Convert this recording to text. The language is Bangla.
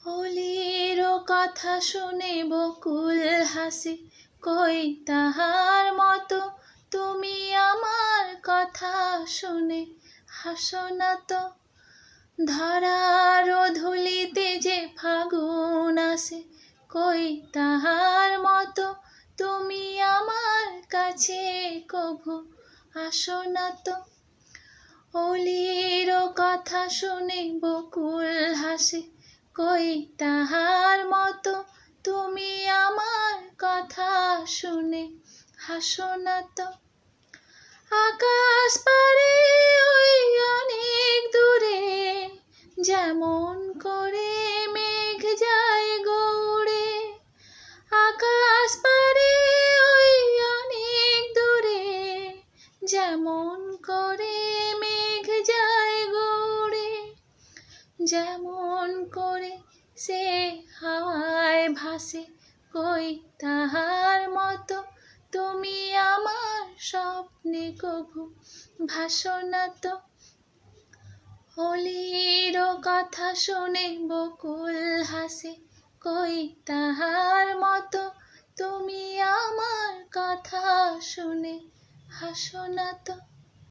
হোলির কথা শুনে বকুল হাসে, কই তাহার মতো তুমি আমার কথা শুনে হাসো না তো। ধরার ধুলিতে যে ফাগুন আসে, কই তাহার মতো তুমি আমার কাছে কভু আসো না তো। হোলির কথা শুনে বকুল হাসে, কই তাহার মতো তুমি আমার কথা শুনে হাসো না তো। আকাশ পারে ওই অনেক দূরে, যেমন করে মেঘ যায় গৌড়ে। আকাশ পারে ওই অনেক দূরে, যেমন করে মেঘ যায় গৌড়ে। যেমন করে সে হাওয়ায় ভাসে, কই তাহার মতো তুমি আমার স্বপ্নে কভু ভাসো না তো। হোলির কথা শুনে বকুল হাসে, কই তাহার মতো তুমি আমার কথা শুনে হাসো না তো।